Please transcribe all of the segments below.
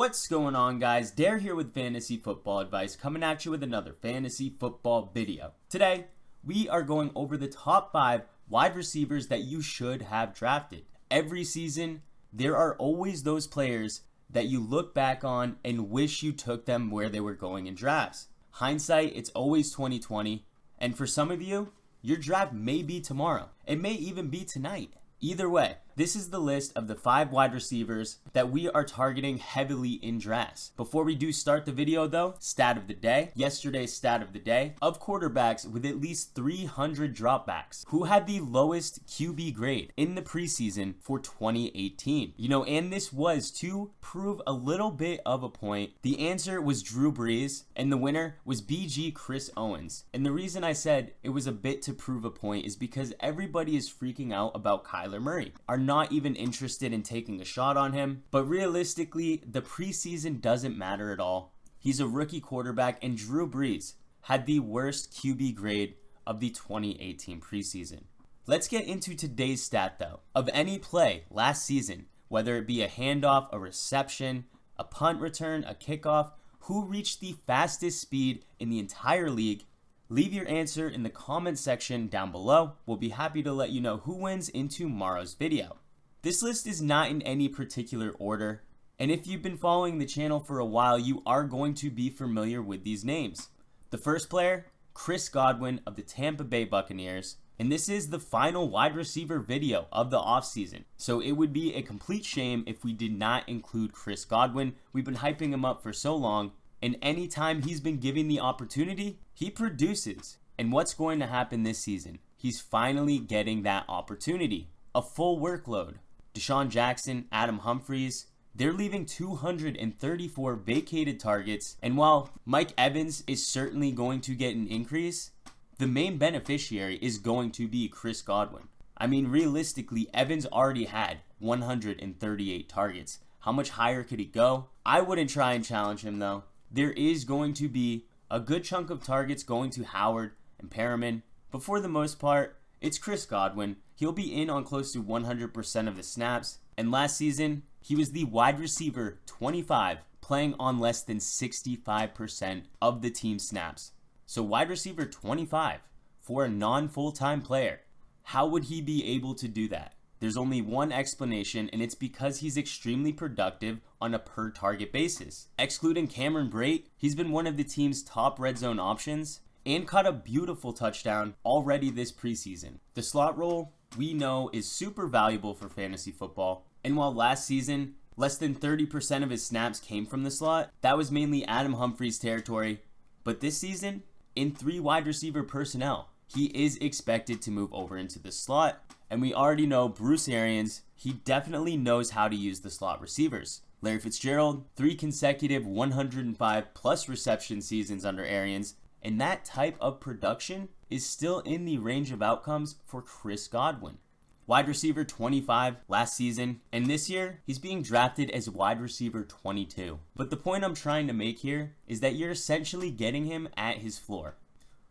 What's going on, guys? Dare here with Fantasy Football Advice, coming at you with another fantasy football video. Today, we are going over the top 5 wide receivers that you should have drafted. Every season, there are always those players that you look back on and wish you took them where they were going in drafts. Hindsight, it's always 2020, and for some of you, your draft may be tomorrow. It may even be tonight. Either way, this is the list of the 5 wide receivers that we are targeting heavily in drafts. Before we do start the video though, stat of the day, yesterday's stat of the day, of quarterbacks with at least 300 dropbacks. Who had the lowest QB grade in the preseason for 2018? And this was to prove a little bit of a point. The answer was Drew Brees, and the winner was BG Chris Owens. And the reason I said it was a bit to prove a point is because everybody is freaking out about Kyler Murray, are not even interested in taking a shot on him. But realistically, the preseason doesn't matter at all. He's a rookie quarterback, and Drew Brees had the worst QB grade of the 2018 preseason. Let's get into today's stat though. Of any play last season, whether it be a handoff, a reception, a punt return, a kickoff, who reached the fastest speed in the entire league? Leave your answer in the comment section down below. We'll be happy to let you know who wins in tomorrow's video. This list is not in any particular order, and if you've been following the channel for a while, you are going to be familiar with these names. The first player, Chris Godwin of the Tampa Bay Buccaneers, and this is the final wide receiver video of the offseason. So it would be a complete shame if we did not include Chris Godwin. We've been hyping him up for so long, and anytime he's been given the opportunity, he produces. And what's going to happen this season? He's finally getting that opportunity. A full workload. Deshaun Jackson, Adam Humphries, they're leaving 234 vacated targets. And while Mike Evans is certainly going to get an increase, the main beneficiary is going to be Chris Godwin. I mean, realistically, Evans already had 138 targets. How much higher could he go? I wouldn't try and challenge him though. There is going to be a good chunk of targets going to Howard and Perriman, but for the most part, it's Chris Godwin. He'll be in on close to 100% of the snaps, and last season, he was the wide receiver 25, playing on less than 65% of the team snaps. So wide receiver 25 for a non-full-time player. How would he be able to do that? There's only one explanation, and it's because he's extremely productive on a per target basis. Excluding Cameron Brate, he's been one of the team's top red zone options and caught a beautiful touchdown already this preseason. The slot role, we know, is super valuable for fantasy football, and while last season less than 30% of his snaps came from the slot, that was mainly Adam Humphries' territory. But this season, in 3 wide receiver personnel, he is expected to move over into the slot. And we already know Bruce Arians, he definitely knows how to use the slot receivers. Larry Fitzgerald, 3 consecutive 105 plus reception seasons under Arians, and that type of production is still in the range of outcomes for Chris Godwin. Wide receiver 25 last season, and this year, he's being drafted as wide receiver 22. But the point I'm trying to make here is that you're essentially getting him at his floor.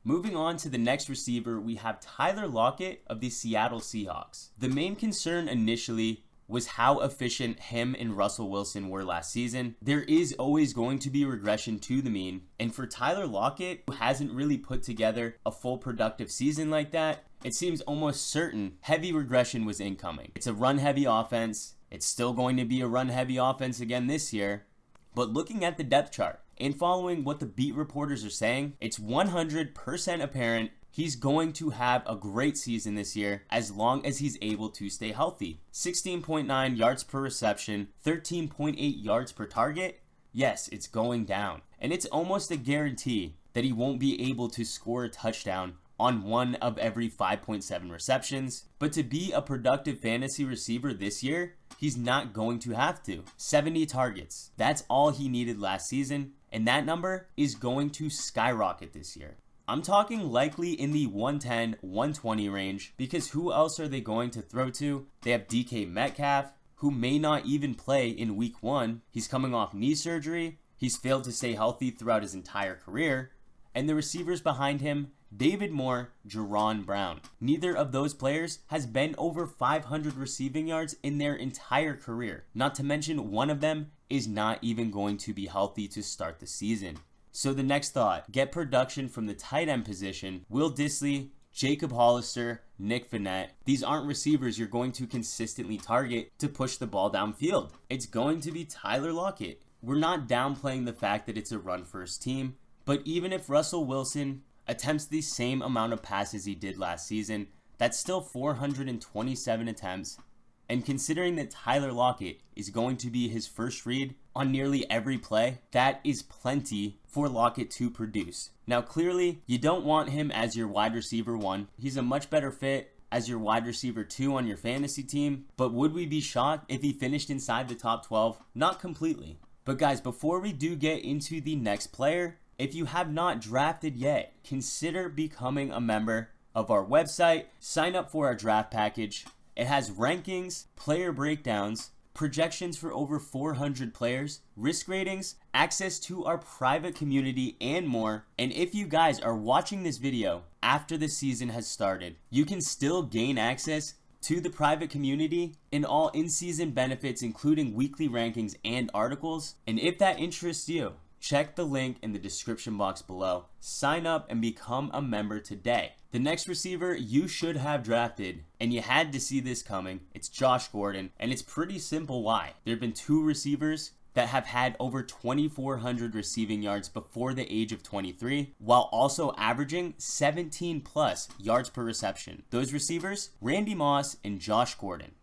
Moving on to the next receiver, we have Tyler Lockett of the Seattle Seahawks. The main concern initially was how efficient him and Russell Wilson were last season. There is always going to be regression to the mean, and for Tyler Lockett, who hasn't really put together a full productive season like that, it seems almost certain heavy regression was incoming. It's a run-heavy offense. It's still going to be a run-heavy offense again this year, but looking at the depth chart, and following what the beat reporters are saying, it's 100% apparent he's going to have a great season this year as long as he's able to stay healthy. 16.9 yards per reception, 13.8 yards per target. Yes, it's going down. And it's almost a guarantee that he won't be able to score a touchdown on 1 of every 5.7 receptions. But to be a productive fantasy receiver this year, he's not going to have to. 70 targets. That's all he needed last season, and that number is going to skyrocket this year. I'm talking likely in the 110, 120 range, because who else are they going to throw to? They have DK Metcalf, who may not even play in week 1. He's coming off knee surgery. He's failed to stay healthy throughout his entire career. And the receivers behind him, David Moore, Jerron Brown. Neither of those players has been over 500 receiving yards in their entire career. Not to mention one of them is not even going to be healthy to start the season. So the next thought, get production from the tight end position. Will Dissly, Jacob Hollister, Nick Vannett. These aren't receivers you're going to consistently target to push the ball downfield. It's going to be Tyler Lockett. We're not downplaying the fact that it's a run-first team, but even if Russell Wilson attempts the same amount of passes he did last season, that's still 427 attempts. And considering that Tyler Lockett is going to be his first read on nearly every play, that is plenty for Lockett to produce. Now, clearly, you don't want him as your wide receiver 1. He's a much better fit as your wide receiver 2 on your fantasy team. But would we be shocked if he finished inside the top 12? Not completely. But guys, before we do get into the next player, if you have not drafted yet, consider becoming a member of our website. Sign up for our draft package. It has rankings, player breakdowns, projections for over 400 players, risk ratings, access to our private community, and more. And if you guys are watching this video after the season has started, you can still gain access to the private community and all in-season benefits, including weekly rankings and articles. And if that interests you, check the link in the description box below. Sign up and become a member today. The next receiver you should have drafted, and you had to see this coming, it's Josh Gordon, and it's pretty simple why. There have been 2 receivers that have had over 2,400 receiving yards before the age of 23, while also averaging 17 plus yards per reception. Those receivers, Randy Moss and Josh Gordon.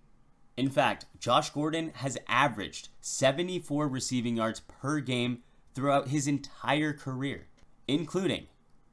In fact, Josh Gordon has averaged 74 receiving yards per game throughout his entire career, including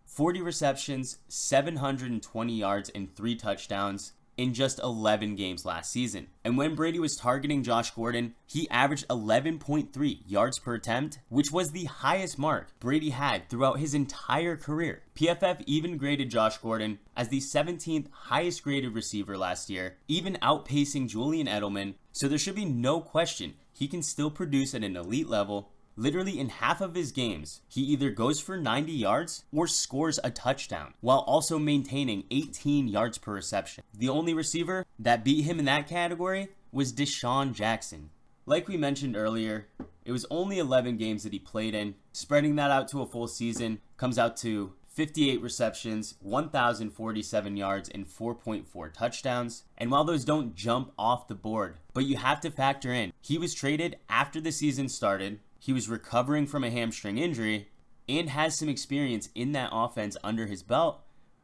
40 receptions, 720 yards, and 3 touchdowns in just 11 games last season. And when Brady was targeting Josh Gordon, he averaged 11.3 yards per attempt, which was the highest mark Brady had throughout his entire career. PFF even graded Josh Gordon as the 17th highest graded receiver last year, even outpacing Julian Edelman, so there should be no question he can still produce at an elite level. Literally in half of his games, he either goes for 90 yards or scores a touchdown, while also maintaining 18 yards per reception. The only receiver that beat him in that category was Deshaun Jackson. Like we mentioned earlier, it was only 11 games that he played in. Spreading that out to a full season comes out to 58 receptions, 1,047 yards, and 4.4 touchdowns. And while those don't jump off the board, but you have to factor in, he was traded after the season started. He was recovering from a hamstring injury and has some experience in that offense under his belt.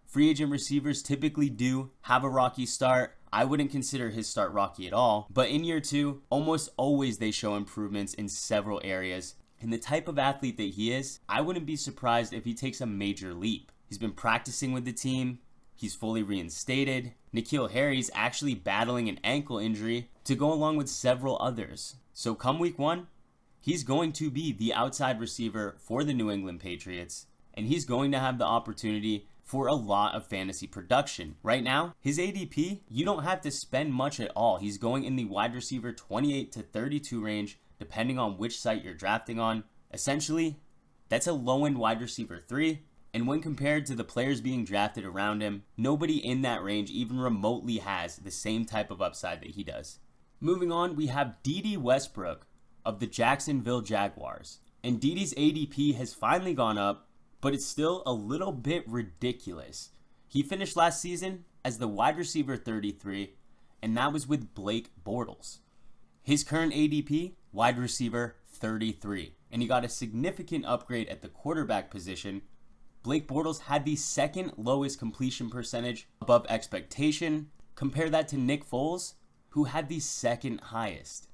Free agent receivers typically do have a rocky start. I wouldn't consider his start rocky at all, but in year 2, almost always they show improvements in several areas. And the type of athlete that he is, I wouldn't be surprised if he takes a major leap. He's been practicing with the team. He's fully reinstated. N'Keal Harry's actually battling an ankle injury to go along with several others. So come week 1, he's going to be the outside receiver for the New England Patriots, and he's going to have the opportunity for a lot of fantasy production. Right now, his ADP, you don't have to spend much at all. He's going in the wide receiver 28 to 32 range, depending on which site you're drafting on. Essentially, that's a low-end wide receiver 3, and when compared to the players being drafted around him, nobody in that range even remotely has the same type of upside that he does. Moving on, we have Dede Westbrook of the Jacksonville Jaguars. And Dede's ADP has finally gone up, but it's still a little bit ridiculous. He finished last season as the wide receiver 33, and that was with Blake Bortles. His current ADP, wide receiver 33, and he got a significant upgrade at the quarterback position. Blake Bortles had the 2nd lowest completion percentage above expectation. Compare that to Nick Foles, who had the 2nd highest.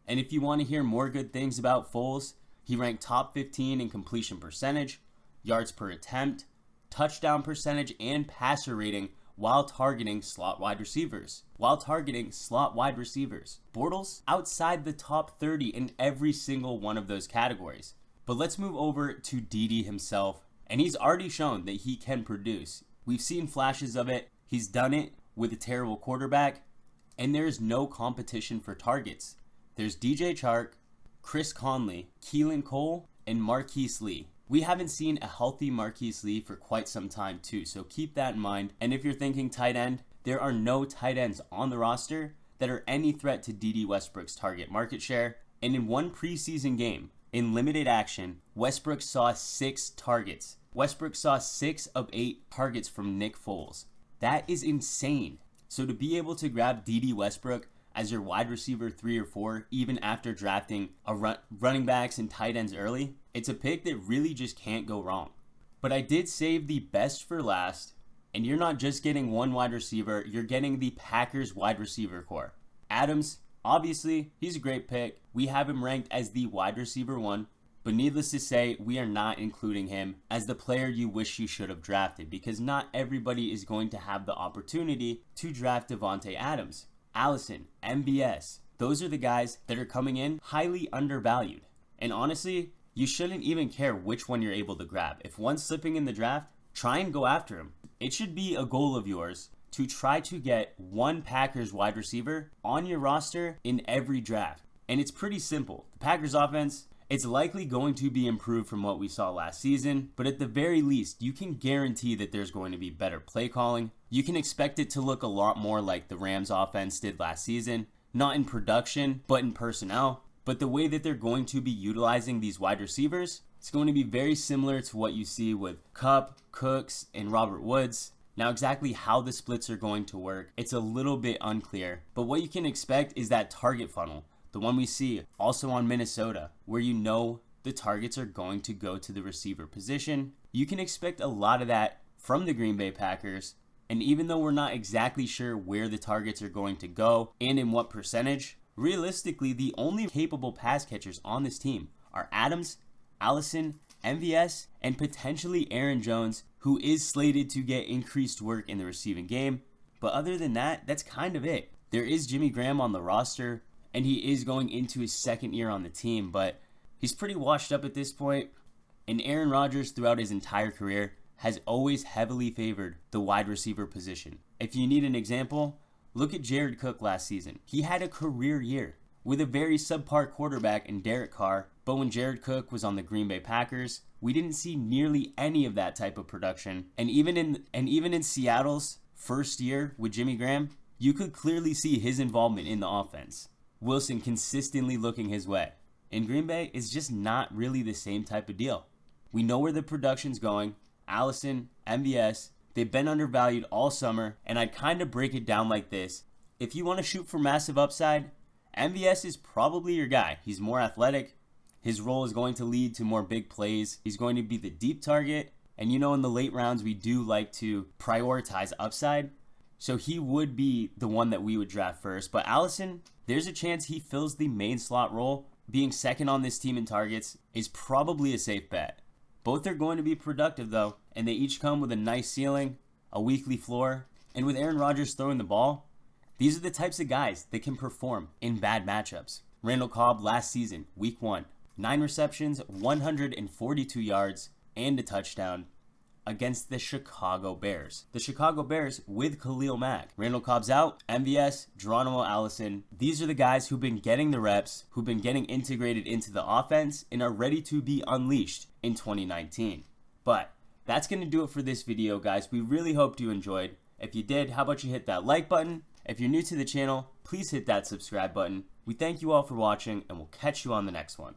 And if you want to hear more good things about Foles, he ranked top 15 in completion percentage, yards per attempt, touchdown percentage, and passer rating while targeting slot wide receivers. Bortles outside the top 30 in every single one of those categories. But let's move over to Dede himself, and he's already shown that he can produce. We've seen flashes of it. He's done it with a terrible quarterback, and there is no competition for targets. There's DJ Chark, Chris Conley, Keelan Cole, and Marquise Lee. We haven't seen a healthy Marquise Lee for quite some time too, so keep that in mind. And if you're thinking tight end, there are no tight ends on the roster that are any threat to Dede Westbrook's target market share. And in one preseason game, in limited action, Westbrook saw 6 targets. Westbrook saw 6 of 8 targets from Nick Foles. That is insane. So to be able to grab D.D. Westbrook as your wide receiver 3 or 4, even after drafting running backs and tight ends early, it's a pick that really just can't go wrong. But I did save the best for last, and you're not just getting one wide receiver, you're getting the Packers wide receiver core. Adams, obviously, he's a great pick. We have him ranked as the wide receiver 1, but needless to say, we are not including him as the player you wish you should have drafted, because not everybody is going to have the opportunity to draft Davante Adams. Allison, MVS, those are the guys that are coming in highly undervalued. And honestly, you shouldn't even care which one you're able to grab. If one's slipping in the draft, try and go after him. It should be a goal of yours to try to get one Packers wide receiver on your roster in every draft. And it's pretty simple. The Packers offense, it's likely going to be improved from what we saw last season, but at the very least, you can guarantee that there's going to be better play calling. You can expect it to look a lot more like the Rams offense did last season, not in production, but in personnel. But the way that they're going to be utilizing these wide receivers, it's going to be very similar to what you see with Kupp, Cooks, and Robert Woods. Now, exactly how the splits are going to work, it's a little bit unclear, but what you can expect is that target funnel, the one we see also on Minnesota, where you know the targets are going to go to the receiver position. You can expect a lot of that from the Green Bay Packers, and even though we're not exactly sure where the targets are going to go and in what percentage, realistically, the only capable pass catchers on this team are Adams, Allison, MVS, and potentially Aaron Jones, who is slated to get increased work in the receiving game. But other than that, that's kind of it. There is Jimmy Graham on the roster, and he is going into his second year on the team, but he's pretty washed up at this point. And Aaron Rodgers, throughout his entire career, has always heavily favored the wide receiver position. If you need an example, look at Jared Cook last season. He had a career year with a very subpar quarterback in Derek Carr, but when Jared Cook was on the Green Bay Packers, we didn't see nearly any of that type of production. And even in Seattle's first year with Jimmy Graham, you could clearly see his involvement in the offense. Wilson consistently looking his way. In Green Bay, it's just not really the same type of deal. We know where the production's going. Allison, MVS, they've been undervalued all summer, and I'd kind of break it down like this. If you want to shoot for massive upside, MVS is probably your guy. He's more athletic. His role is going to lead to more big plays. He's going to be the deep target. And in the late rounds, we do like to prioritize upside. So he would be the one that we would draft first. But Allison, there's a chance he fills the main slot role. Being second on this team in targets is probably a safe bet. Both are going to be productive though, and they each come with a nice ceiling, a weekly floor, and with Aaron Rodgers throwing the ball, these are the types of guys that can perform in bad matchups. Randall Cobb last season, week 1, 9 receptions, 142 yards, and a touchdown against the Chicago Bears. The Chicago Bears with Khalil Mack. Randall Cobb's out, MVS, Geronimo Allison. These are the guys who've been getting the reps, who've been getting integrated into the offense, and are ready to be unleashed in 2019. But that's going to do it for this video, guys. We really hope you enjoyed. If you did, how about you hit that like button? If you're new to the channel, please hit that subscribe button. We thank you all for watching, and we'll catch you on the next one.